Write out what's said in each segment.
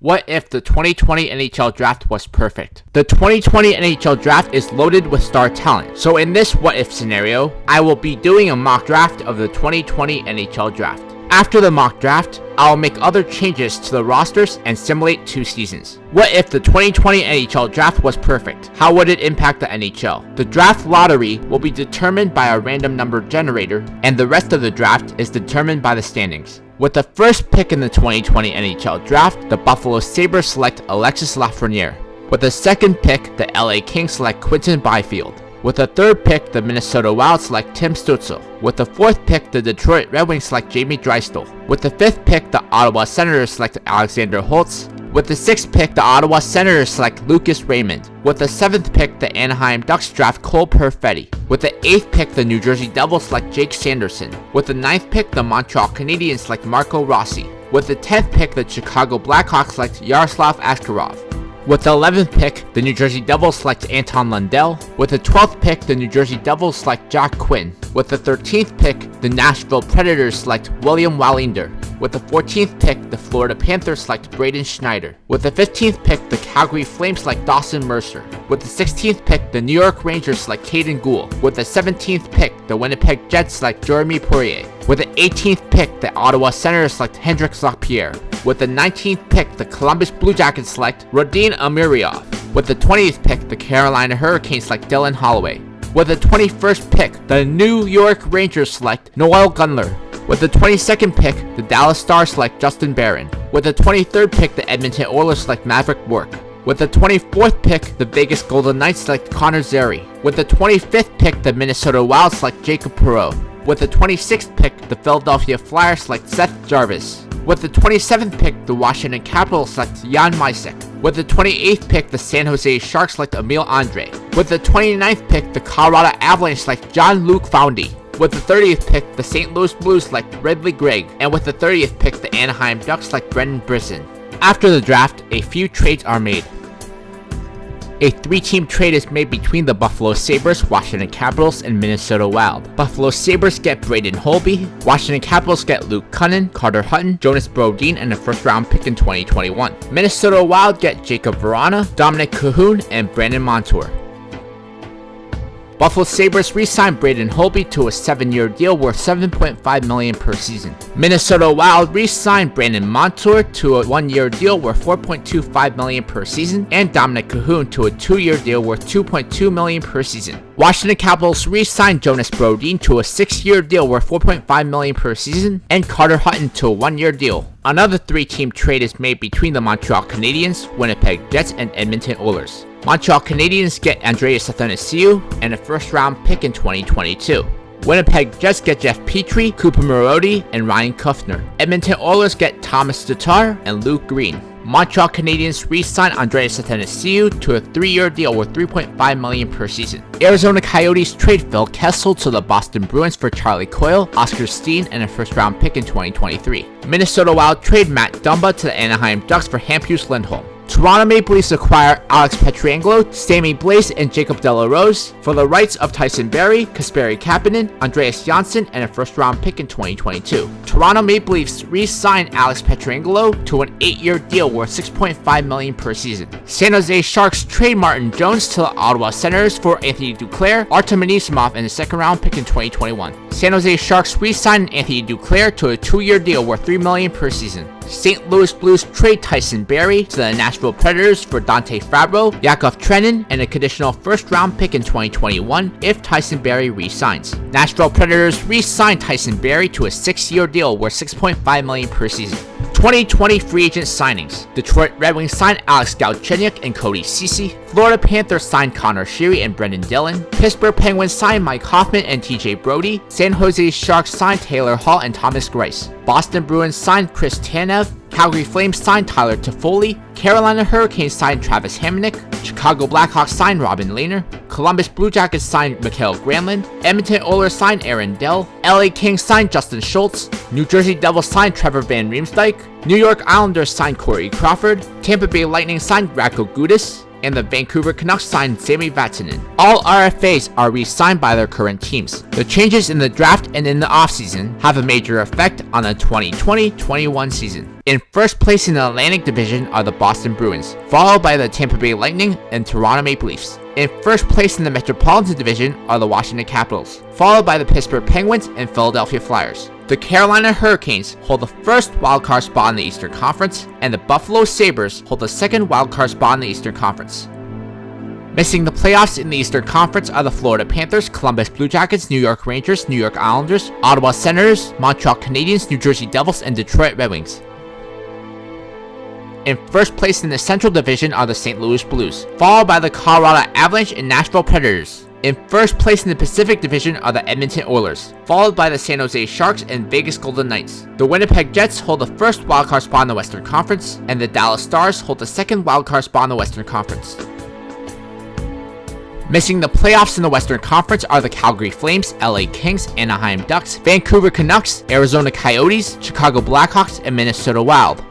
What if the 2020 NHL draft was perfect? The 2020 NHL draft is loaded with star talent. So in this what if scenario, I will be doing a mock draft of the 2020 NHL draft. After the mock draft, I'll make other changes to the rosters and simulate 2 seasons. What if the 2020 NHL draft was perfect? How would it impact the NHL? The draft lottery will be determined by a random number generator, and the rest of the draft is determined by the standings. With the first pick in the 2020 NHL draft, the Buffalo Sabres select Alexis Lafreniere. With the second pick, the LA Kings select Quinton Byfield. With the third pick, the Minnesota Wild select Tim Stützle. With the fourth pick, the Detroit Red Wings select Jamie Drysdale. With the fifth pick, the Ottawa Senators select Alexander Holtz. With the sixth pick, the Ottawa Senators select Lucas Raymond. With the seventh pick, the Anaheim Ducks draft Cole Perfetti. With the eighth pick, the New Jersey Devils select Jake Sanderson. With the ninth pick, the Montreal Canadiens select Marco Rossi. With the 10th pick, the Chicago Blackhawks select Yaroslav Askarov. With the 11th pick, the New Jersey Devils select Anton Lundell. With the 12th pick, the New Jersey Devils select Jack Quinn. With the 13th pick, the Nashville Predators select William Wallinder. With the 14th pick, the Florida Panthers select Braden Schneider. With the 15th pick, the Calgary Flames select Dawson Mercer. With the 16th pick, the New York Rangers select Caden Gould. With the 17th pick, the Winnipeg Jets select Jeremy Poirier. With the 18th pick, the Ottawa Senators select Hendrix Lapierre. With the 19th pick, the Columbus Blue Jackets select Rodin Amiriov. With the 20th pick, the Carolina Hurricanes select Dylan Holloway. With the 21st pick, the New York Rangers select Noel Gunler. With the 22nd pick, the Dallas Stars select Justin Barron. With the 23rd pick, the Edmonton Oilers select Maverick Bourque. With the 24th pick, the Vegas Golden Knights select Connor Zary. With the 25th pick, the Minnesota Wild select Jacob Perreault. With the 26th pick, the Philadelphia Flyers select Seth Jarvis. With the 27th pick, the Washington Capitals select Jan Mysak. With the 28th pick, the San Jose Sharks select Emil Andre. With the 29th pick, the Colorado Avalanche select John-Luc Foundy. With the 30th pick, the St. Louis Blues select Ridley Gregg. And with the 30th pick, the Anaheim Ducks select Brendan Brisson. After the draft, a few trades are made. A 3-team trade is made between the Buffalo Sabres, Washington Capitals, and Minnesota Wild. Buffalo Sabres get Braden Holtby, Washington Capitals get Luke Kunin, Carter Hutton, Jonas Brodin, and a first-round pick in 2021. Minnesota Wild get Jacob Vrana, Dominic Cahoon, and Brandon Montour. Buffalo Sabres re-signed Braden Holtby to a 7-year deal worth $7.5 million per season. Minnesota Wild re-signed Brandon Montour to a 1-year deal worth $4.25 million per season, and Dominic Cahoon to a 2-year deal worth $2.2 million per season. Washington Capitals re-signed Jonas Brodin to a 6-year deal worth $4.5 million per season, and Carter Hutton to a 1-year deal. Another 3-team trade is made between the Montreal Canadiens, Winnipeg Jets, and Edmonton Oilers. Montreal Canadiens get Andreas Athanasiou and a first-round pick in 2022. Winnipeg Jets get Jeff Petrie, Cooper Marody, and Ryan Kuffner. Edmonton Oilers get Thomas Tatar and Luke Green. Montreal Canadiens re-sign Andreas Athanasiou to a 3-year deal worth $3.5 million per season. Arizona Coyotes trade Phil Kessel to the Boston Bruins for Charlie Coyle, Oscar Steen, and a first-round pick in 2023. Minnesota Wild trade Matt Dumba to the Anaheim Ducks for Hampus Lindholm. Toronto Maple Leafs acquire Alex Pietrangelo, Sammy Blais, and Jacob Delarose for the rights of Tyson Barrie, Kasperi Kapanen, Andreas Janssen, and a first-round pick in 2022. Toronto Maple Leafs re-signed Alex Pietrangelo to an 8-year deal worth $6.5 million per season. San Jose Sharks trade Martin Jones to the Ottawa Senators for Anthony Duclair, Artem Anisimov, and a second-round pick in 2021. San Jose Sharks re-signed Anthony Duclair to a 2-year deal worth $3 million per season. St. Louis Blues trade Tyson Barrie to the Nashville Predators for Dante Fabro, Yakov Trenin, and a conditional first-round pick in 2021 if Tyson Barrie re-signs. Nashville Predators re-signed Tyson Barrie to a 6-year deal worth $6.5 million per season. 2020 free agent signings. Detroit Red Wings signed Alex Galchenyuk and Cody Ceci. Florida Panthers signed Connor Sheary and Brendan Dillon. Pittsburgh Penguins signed Mike Hoffman and TJ Brody. San Jose Sharks signed Taylor Hall and Thomas Greiss. Boston Bruins signed Chris Tanev. Calgary Flames signed Tyler Toffoli. Carolina Hurricanes signed Travis Hamonic. Chicago Blackhawks signed Robin Lehner. Columbus Blue Jackets signed Mikael Granlund. Edmonton Oilers signed Aaron Dell. LA Kings signed Justin Schultz. New Jersey Devils signed Trevor Van Riemsdyk. New York Islanders signed Corey Crawford. Tampa Bay Lightning signed Radko Gudas. and the Vancouver Canucks signed Sami Vatanen. All RFAs are re-signed by their current teams. The changes in the draft and in the offseason have a major effect on the 2020-21 season. In first place in the Atlantic Division are the Boston Bruins, followed by the Tampa Bay Lightning and Toronto Maple Leafs. In first place in the Metropolitan Division are the Washington Capitals, followed by the Pittsburgh Penguins and Philadelphia Flyers. The Carolina Hurricanes hold the first wildcard spot in the Eastern Conference, and the Buffalo Sabres hold the second wildcard spot in the Eastern Conference. Missing the playoffs in the Eastern Conference are the Florida Panthers, Columbus Blue Jackets, New York Rangers, New York Islanders, Ottawa Senators, Montreal Canadiens, New Jersey Devils, and Detroit Red Wings. In first place in the Central Division are the St. Louis Blues, followed by the Colorado Avalanche and Nashville Predators. In first place in the Pacific Division are the Edmonton Oilers, followed by the San Jose Sharks and Vegas Golden Knights. The Winnipeg Jets hold the first wildcard spot in the Western Conference, and the Dallas Stars hold the second wildcard spot in the Western Conference. Missing the playoffs in the Western Conference are the Calgary Flames, LA Kings, Anaheim Ducks, Vancouver Canucks, Arizona Coyotes, Chicago Blackhawks, and Minnesota Wild.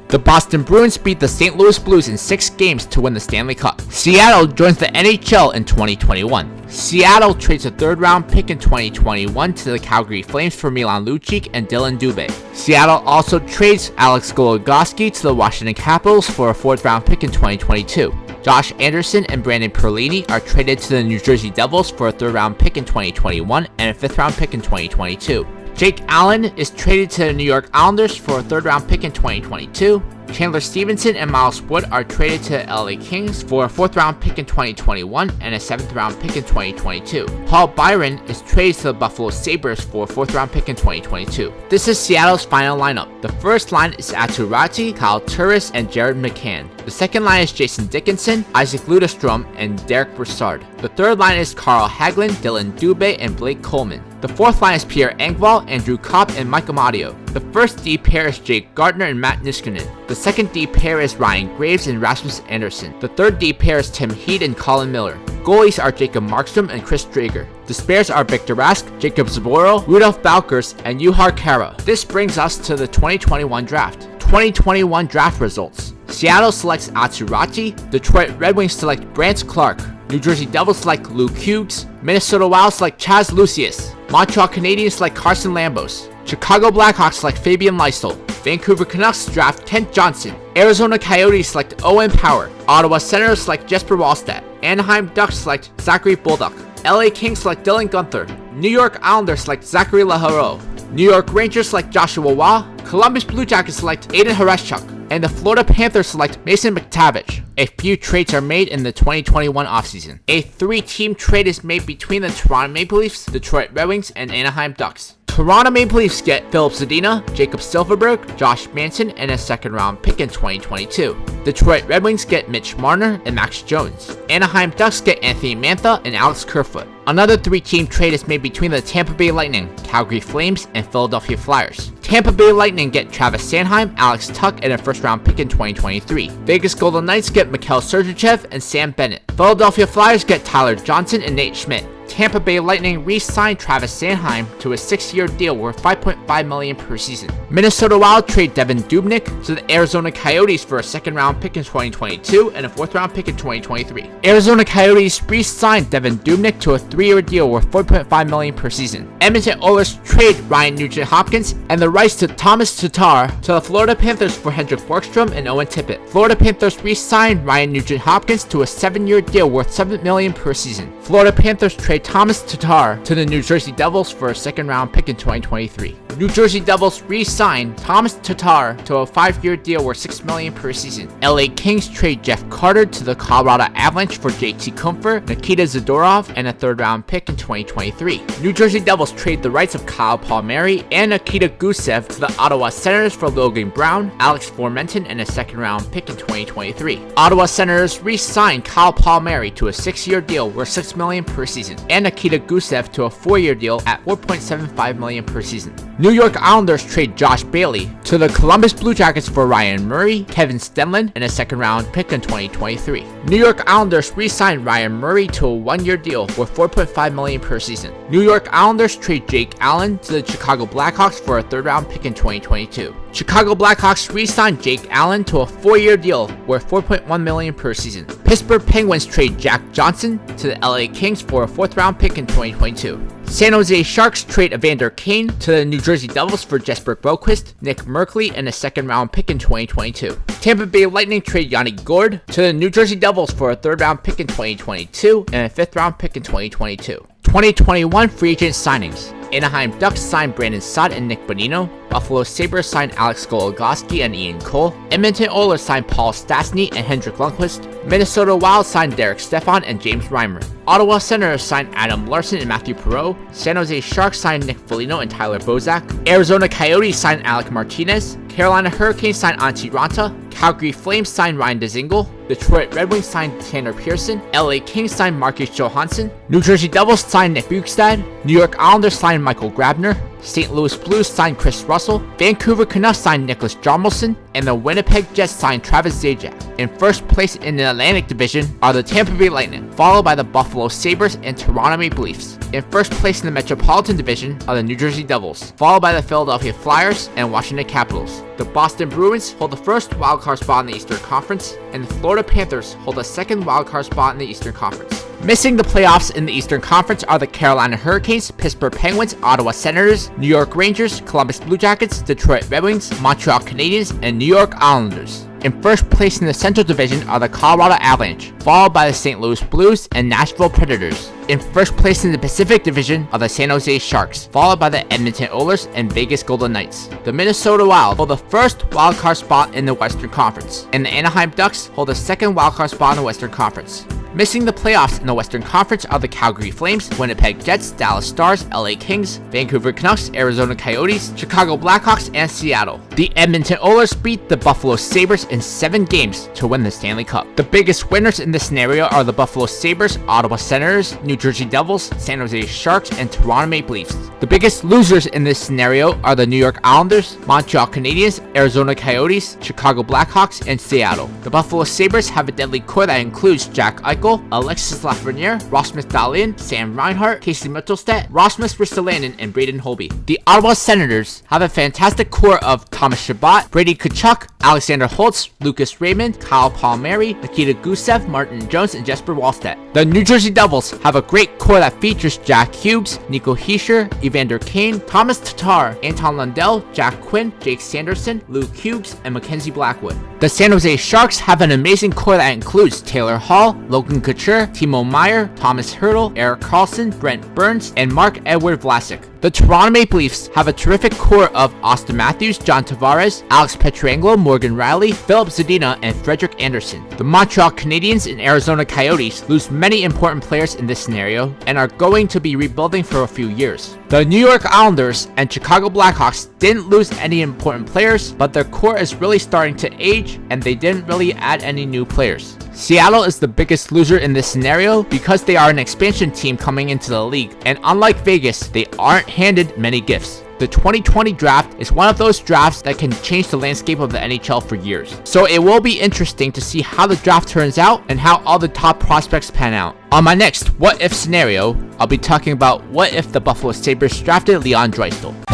The Boston Bruins beat the St. Louis Blues in 6 games to win the Stanley Cup. Seattle joins the NHL in 2021. Seattle trades a third-round pick in 2021 to the Calgary Flames for Milan Lucic and Dylan Dubé. Seattle also trades Alex Goligoski to the Washington Capitals for a 4th-round pick in 2022. Josh Anderson and Brandon Perlini are traded to the New Jersey Devils for a 3rd-round pick in 2021 and a 5th-round pick in 2022. Jake Allen is traded to the New York Islanders for a 3rd-round pick in 2022. Chandler Stevenson and Miles Wood are traded to the LA Kings for a 4th-round pick in 2021 and a 7th-round pick in 2022. Paul Byron is traded to the Buffalo Sabres for a 4th-round pick in 2022. This is Seattle's final lineup. The first line is Aatu Räty, Kyle Turris, and Jared McCann. The second line is Jason Dickinson, Isaac Ludestrom, and Derek Brassard. The third line is Carl Hagelin, Dylan Dubé, and Blake Coleman. The fourth line is Pierre Engvall, Andrew Kopp, and Mike Amadio. The first D pair is Jake Gardner and Matt Niskanen. The second D pair is Ryan Graves and Rasmus Anderson. The third D pair is Tim Heed and Colin Miller. Goalies are Jacob Markstrom and Chris Drager. The spares are Victor Rask, Jacob Zboril, Rudolph Balkers, and Juha Kara. This brings us to the 2021 draft. 2021 draft results. Seattle selects Aatu Räty. Detroit Red Wings select Brant Clark. New Jersey Devils select Luke Hughes. Minnesota Wild select Chaz Lucius. Montreal Canadiens select Carson Lambos. Chicago Blackhawks select Fabian Lysol. Vancouver Canucks draft Kent Johnson. Arizona Coyotes select Owen Power. Ottawa Senators select Jesper Wallstedt. Anaheim Ducks select Zachary Bolduc. LA Kings select Dylan Guenther. New York Islanders select Zachary Laharoux. New York Rangers select Joshua Waugh. Columbus Blue Jackets select Aiden Harashchuk. And the Florida Panthers select Mason McTavish. A few trades are made in the 2021 offseason. A 3-team trade is made between the Toronto Maple Leafs, Detroit Red Wings, and Anaheim Ducks. Toronto Maple Leafs get Philip Zadina, Jacob Silfverberg, Josh Manson, and a 2nd-round pick in 2022. Detroit Red Wings get Mitch Marner and Max Jones. Anaheim Ducks get Anthony Mantha and Alex Kerfoot. Another 3-team trade is made between the Tampa Bay Lightning, Calgary Flames, and Philadelphia Flyers. Tampa Bay Lightning get Travis Sanheim, Alex Tuch, and a 1st-round pick in 2023. Vegas Golden Knights get Mikhail Sergachev and Sam Bennett. Philadelphia Flyers get Tyler Johnson and Nate Schmidt. Tampa Bay Lightning re-signed Travis Sanheim to a 6-year deal worth $5.5 million per season. Minnesota Wild trade Devin Dubnyk to the Arizona Coyotes for a 2nd-round pick in 2022 and a 4th-round pick in 2023. Arizona Coyotes re-signed Devin Dubnyk to a 3-year deal worth $4.5 million per season. Edmonton Oilers trade Ryan Nugent-Hopkins and the rights to Thomas Tatar to the Florida Panthers for Hendrik Borgstrom and Owen Tippett. Florida Panthers re-signed Ryan Nugent-Hopkins to a 7-year deal worth $7 million per season. Florida Panthers trade Thomas Tatar to the New Jersey Devils for a 2nd-round pick in 2023. New Jersey Devils re-signed Thomas Tatar to a 5-year deal worth $6 million per season. LA Kings trade Jeff Carter to the Colorado Avalanche for JT Kumpfer, Nikita Zadorov, and a 3rd-round pick in 2023. New Jersey Devils trade the rights of Kyle Palmieri and Nikita Gusev to the Ottawa Senators for Logan Brown, Alex Formenton, and a 2nd-round pick in 2023. Ottawa Senators re-signed Kyle Palmieri to a 6-year deal worth $6 million per season, and Nikita Gusev to a 4-year deal at $4.75 million per season. New York Islanders trade Josh Bailey to the Columbus Blue Jackets for Ryan Murray, Kevin Stenlund, and a 2nd-round pick in 2023. New York Islanders re-signed Ryan Murray to a 1-year deal worth $4.5 million per season. New York Islanders trade Jake Allen to the Chicago Blackhawks for a 3rd-round pick in 2022. Chicago Blackhawks re-signed Jake Allen to a 4-year deal worth $4.1 million per season. Pittsburgh Penguins trade Jack Johnson to the LA Kings for a 4th-round pick in 2022. San Jose Sharks trade Evander Kane to the New Jersey Devils for Jesper Boqvist, Nick Merkley, and a 2nd-round pick in 2022. Tampa Bay Lightning trade Yanni Gourde to the New Jersey Devils for a 3rd-round pick in 2022 and a 5th-round pick in 2022. 2021 free agent signings. Anaheim Ducks signed Brandon Saad and Nick Bonino. Buffalo Sabres signed Alex Goligoski and Ian Cole. Edmonton Oilers signed Paul Stastny and Hendrik Lundqvist. Minnesota Wild signed Derek Stepan and James Reimer. Ottawa Senators signed Adam Larson and Matthew Perreault. San Jose Sharks signed Nick Foligno and Tyler Bozak. Arizona Coyotes signed Alec Martinez. Carolina Hurricanes signed Antti Ranta. Calgary Flames signed Ryan Dzingel. Detroit Red Wings signed Tanner Pearson. LA Kings signed Marcus Johansson. New Jersey Devils signed Nick Bjugstad. New York Islanders signed Michael Grabner. St. Louis Blues signed Chris Russell. Vancouver Canucks signed Nicholas Jarmelson. And the Winnipeg Jets signed Travis Zajac. In first place in the Atlantic Division are the Tampa Bay Lightning, followed by the Buffalo Sabres and Toronto Maple Leafs. In first place in the Metropolitan Division are the New Jersey Devils, followed by the Philadelphia Flyers and Washington Capitals. The Boston Bruins hold the first wildcard spot in the Eastern Conference, and the Florida Panthers hold the second wildcard spot in the Eastern Conference. Missing the playoffs in the Eastern Conference are the Carolina Hurricanes, Pittsburgh Penguins, Ottawa Senators, New York Rangers, Columbus Blue Jackets, Detroit Red Wings, Montreal Canadiens, and New York Islanders. In first place in the Central Division are the Colorado Avalanche, followed by the St. Louis Blues and Nashville Predators. In first place in the Pacific Division are the San Jose Sharks, followed by the Edmonton Oilers and Vegas Golden Knights. The Minnesota Wild hold the first wildcard spot in the Western Conference, and the Anaheim Ducks hold the second wildcard spot in the Western Conference. Missing the playoffs in the Western Conference are the Calgary Flames, Winnipeg Jets, Dallas Stars, LA Kings, Vancouver Canucks, Arizona Coyotes, Chicago Blackhawks, and Seattle. The Edmonton Oilers beat the Buffalo Sabres in 7 games to win the Stanley Cup. The biggest winners in this scenario are the Buffalo Sabres, Ottawa Senators, New Jersey Devils, San Jose Sharks, and Toronto Maple Leafs. The biggest losers in this scenario are the New York Islanders, Montreal Canadiens, Arizona Coyotes, Chicago Blackhawks, and Seattle. The Buffalo Sabres have a deadly core that includes Jack Eichel, Alexis Lafreniere, Rasmus Dahlin, Sam Reinhart, Casey Mittelstadt, Rasmus Ristolainen, and Braden Holtby. The Ottawa Senators have a fantastic core of Thomas Chabot, Brady Tkachuk, Alexander Holtz, Lucas Raymond, Kyle Palmieri, Nikita Gusev, Martin Jones, and Jesper Wallstedt. The New Jersey Devils have a great core that features Jack Hughes, Nico Hischier, Evander Kane, Thomas Tatar, Anton Lundell, Jack Quinn, Jake Sanderson, Luke Hughes, and Mackenzie Blackwood. The San Jose Sharks have an amazing core that includes Taylor Hall, Logan Couture, Timo Meyer, Thomas Hertl, Eric Carlson, Brent Burns, and Mark-Edward Vlasic. The Toronto Maple Leafs have a terrific core of Austin Matthews, John Tavares, Alex Pietrangelo, Morgan Riley, Philip Zadina, and Frederick Anderson. The Montreal Canadiens and Arizona Coyotes lose many important players in this scenario and are going to be rebuilding for a few years. The New York Islanders and Chicago Blackhawks didn't lose any important players, but their core is really starting to age and they didn't really add any new players. Seattle is the biggest loser in this scenario because they are an expansion team coming into the league, and unlike Vegas, they aren't handed many gifts. The 2020 draft is one of those drafts that can change the landscape of the NHL for years. So it will be interesting to see how the draft turns out and how all the top prospects pan out. On my next What If scenario, I'll be talking about what if the Buffalo Sabres drafted Leon Draisaitl.